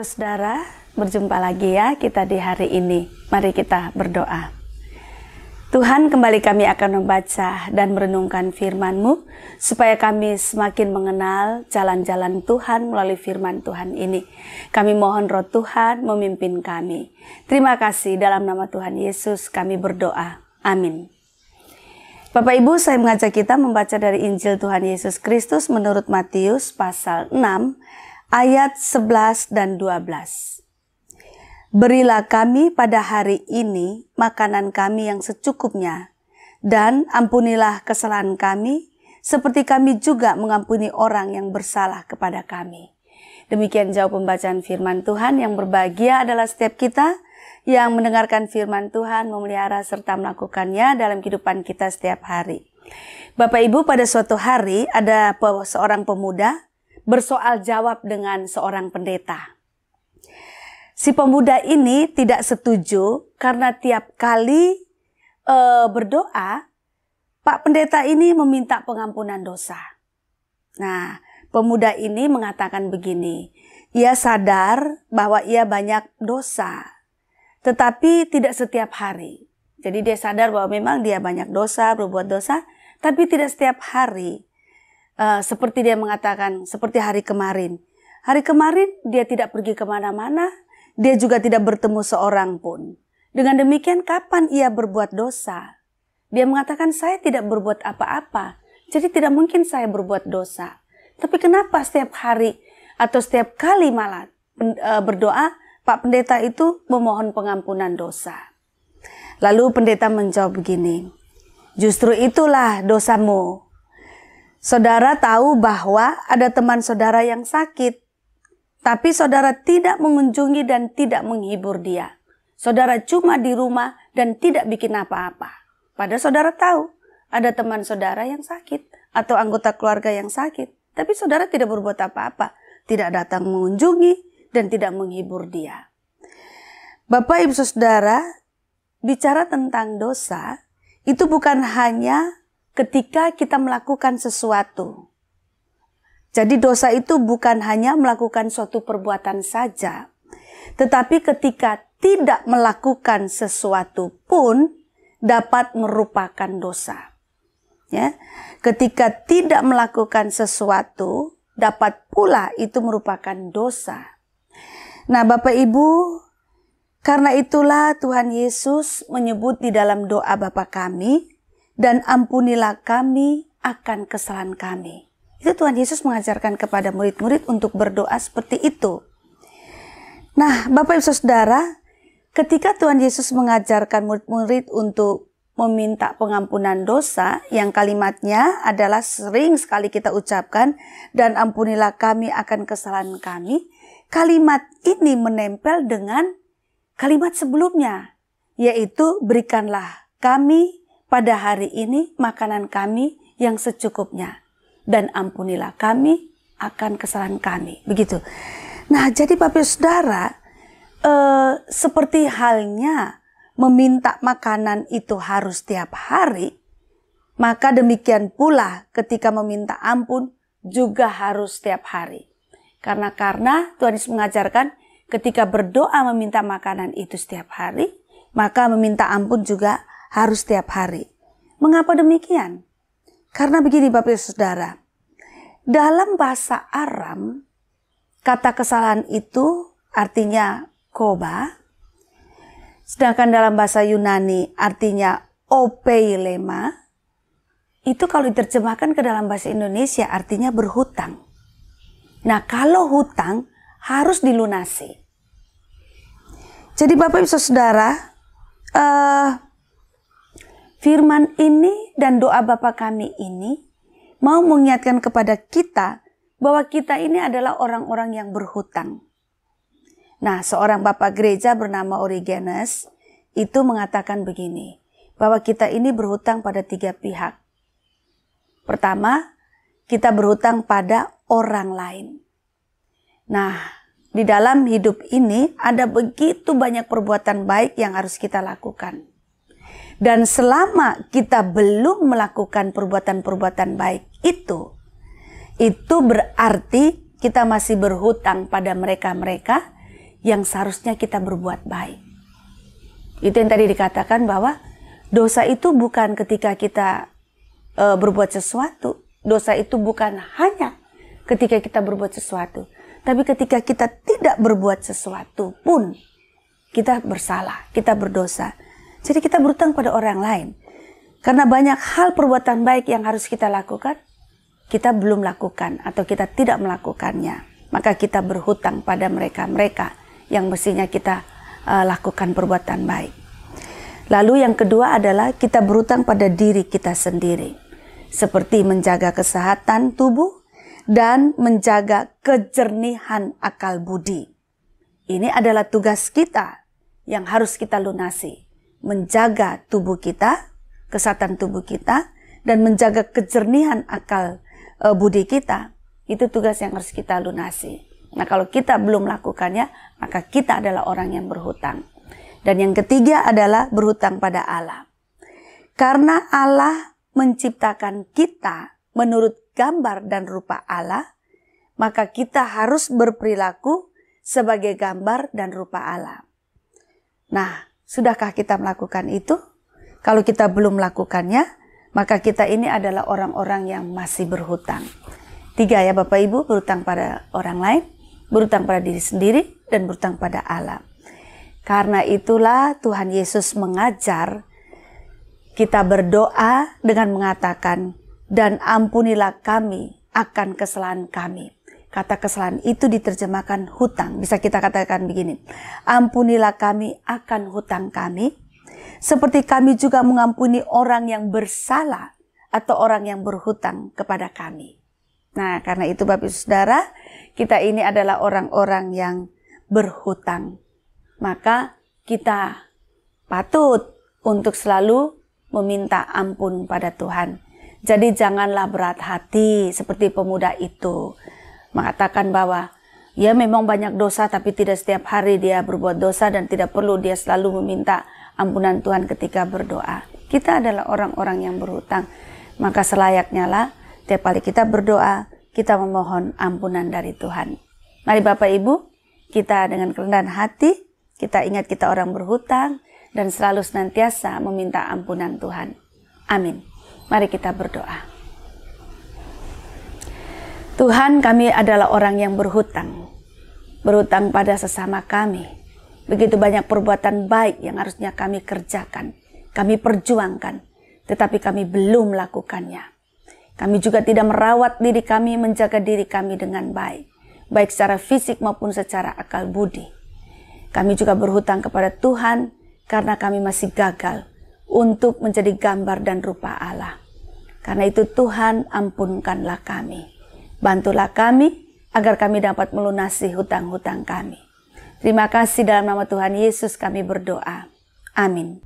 Saudara, berjumpa lagi ya kita di hari ini. Mari kita berdoa. Tuhan, kembali kami akan membaca dan merenungkan firman-Mu supaya kami semakin mengenal jalan-jalan Tuhan melalui firman Tuhan ini. Kami mohon Roh Tuhan memimpin kami. Terima kasih, dalam nama Tuhan Yesus kami berdoa. Amin. Bapak Ibu, saya mengajak kita membaca dari Injil Tuhan Yesus Kristus menurut Matius pasal 6 ayat 11 dan 12. Berilah kami pada hari ini makanan kami yang secukupnya, dan ampunilah kesalahan kami, seperti kami juga mengampuni orang yang bersalah kepada kami. Demikian jauh pembacaan firman Tuhan. Yang berbahagia adalah setiap kita yang mendengarkan firman Tuhan, memelihara serta melakukannya dalam kehidupan kita setiap hari. Bapak Ibu, pada suatu hari ada seorang pemuda bersoal jawab dengan seorang pendeta. Si pemuda ini tidak setuju karena tiap kali berdoa, Pak Pendeta ini meminta pengampunan dosa. Nah, pemuda ini mengatakan begini, ia sadar bahwa ia banyak dosa, tetapi tidak setiap hari. Jadi dia sadar bahwa memang dia banyak dosa, berbuat dosa, tapi tidak setiap hari. Seperti dia mengatakan, seperti hari kemarin. Hari kemarin dia tidak pergi kemana-mana, dia juga tidak bertemu seorang pun. Dengan demikian, kapan ia berbuat dosa? Dia mengatakan, saya tidak berbuat apa-apa, jadi tidak mungkin saya berbuat dosa. Tapi kenapa setiap hari atau setiap kali malah berdoa, Pak Pendeta itu memohon pengampunan dosa? Lalu pendeta menjawab begini, justru itulah dosamu. Saudara tahu bahwa ada teman saudara yang sakit, tapi saudara tidak mengunjungi dan tidak menghibur dia. Saudara cuma di rumah dan tidak bikin apa-apa. Padahal saudara tahu ada teman saudara yang sakit atau anggota keluarga yang sakit, tapi saudara tidak berbuat apa-apa, tidak datang mengunjungi dan tidak menghibur dia. Bapak Ibu Saudara, bicara tentang dosa itu bukan hanya ketika kita melakukan sesuatu. Jadi dosa itu bukan hanya melakukan suatu perbuatan saja, tetapi ketika tidak melakukan sesuatu pun dapat merupakan dosa. Ya, ketika tidak melakukan sesuatu dapat pula itu merupakan dosa. Nah, Bapak Ibu, karena itulah Tuhan Yesus menyebut di dalam doa Bapa kami, dan ampunilah kami akan kesalahan kami. Itu Tuhan Yesus mengajarkan kepada murid-murid untuk berdoa seperti itu. Nah, Bapak Ibu Saudara, ketika Tuhan Yesus mengajarkan murid-murid untuk meminta pengampunan dosa, yang kalimatnya adalah sering sekali kita ucapkan, dan ampunilah kami akan kesalahan kami, kalimat ini menempel dengan kalimat sebelumnya, yaitu berikanlah kami pada hari ini makanan kami yang secukupnya, dan ampunilah kami akan kesalahan kami. Begitu. Nah, jadi Bapak Saudara, seperti halnya meminta makanan itu harus tiap hari, maka demikian pula ketika meminta ampun juga harus tiap hari. Karena Tuhan Yesus mengajarkan ketika berdoa meminta makanan itu setiap hari, maka meminta ampun juga harus setiap hari. Mengapa demikian? Karena begini Bapak Saudara, dalam bahasa Aram, kata kesalahan itu artinya koba, sedangkan dalam bahasa Yunani artinya opeilema, itu kalau diterjemahkan ke dalam bahasa Indonesia artinya berhutang. Nah, kalau hutang harus dilunasi. Jadi Bapak Ibu Saudara, firman ini dan doa Bapa kami ini mau mengingatkan kepada kita bahwa kita ini adalah orang-orang yang berhutang. Nah, seorang bapak gereja bernama Origenes itu mengatakan begini, bahwa kita ini berhutang pada 3 pihak. Pertama, kita berhutang pada orang lain. Nah, di dalam hidup ini ada begitu banyak perbuatan baik yang harus kita lakukan. Dan selama kita belum melakukan perbuatan-perbuatan baik itu berarti kita masih berhutang pada mereka-mereka yang seharusnya kita berbuat baik. Itu yang tadi dikatakan bahwa dosa itu bukan ketika kita berbuat sesuatu. Dosa itu bukan hanya ketika kita berbuat sesuatu. Tapi ketika kita tidak berbuat sesuatu pun kita bersalah, kita berdosa. Jadi kita berhutang pada orang lain. Karena banyak hal perbuatan baik yang harus kita lakukan, kita belum lakukan atau kita tidak melakukannya. Maka kita berhutang pada mereka-mereka yang mestinya kita lakukan perbuatan baik. Lalu yang kedua adalah kita berhutang pada diri kita sendiri. Seperti menjaga kesehatan tubuh dan menjaga kejernihan akal budi. Ini adalah tugas kita yang harus kita lunasi. Menjaga tubuh kita, kesehatan tubuh kita, dan menjaga kejernihan akal budi kita. Itu tugas yang harus kita lunasi. Nah, kalau kita belum melakukannya, maka kita adalah orang yang berhutang. Dan yang ketiga adalah berhutang pada Allah. Karena Allah menciptakan kita menurut gambar dan rupa Allah, maka kita harus berperilaku sebagai gambar dan rupa Allah. Nah, sudahkah kita melakukan itu? Kalau kita belum melakukannya, maka kita ini adalah orang-orang yang masih berhutang. 3 ya Bapak Ibu, berhutang pada orang lain, berhutang pada diri sendiri, dan berhutang pada Allah. Karena itulah Tuhan Yesus mengajar kita berdoa dengan mengatakan, dan ampunilah kami akan kesalahan kami. Kata kesalahan itu diterjemahkan hutang. Bisa kita katakan begini, ampunilah kami akan hutang kami, seperti kami juga mengampuni orang yang bersalah atau orang yang berhutang kepada kami. Nah, karena itu Bapak Ibu Saudara, kita ini adalah orang-orang yang berhutang. Maka kita patut untuk selalu meminta ampun pada Tuhan. Jadi janganlah berat hati seperti pemuda itu. Mengatakan bahwa ya memang banyak dosa tapi tidak setiap hari dia berbuat dosa dan tidak perlu dia selalu meminta ampunan Tuhan ketika berdoa. Kita adalah orang-orang yang berhutang. Maka selayaknya lah tiap kali kita berdoa, kita memohon ampunan dari Tuhan. Mari Bapak Ibu, kita dengan kerendahan hati, kita ingat kita orang berhutang dan selalu senantiasa meminta ampunan Tuhan. Amin. Mari kita berdoa. Tuhan, kami adalah orang yang berhutang. Berhutang pada sesama kami. Begitu banyak perbuatan baik yang harusnya kami kerjakan, kami perjuangkan, tetapi kami belum melakukannya. Kami juga tidak merawat diri kami, menjaga diri kami dengan baik, baik secara fisik maupun secara akal budi. Kami juga berhutang kepada Tuhan karena kami masih gagal untuk menjadi gambar dan rupa Allah. Karena itu Tuhan, ampunkanlah kami. Bantulah kami agar kami dapat melunasi hutang-hutang kami. Terima kasih, dalam nama Tuhan Yesus kami berdoa. Amin.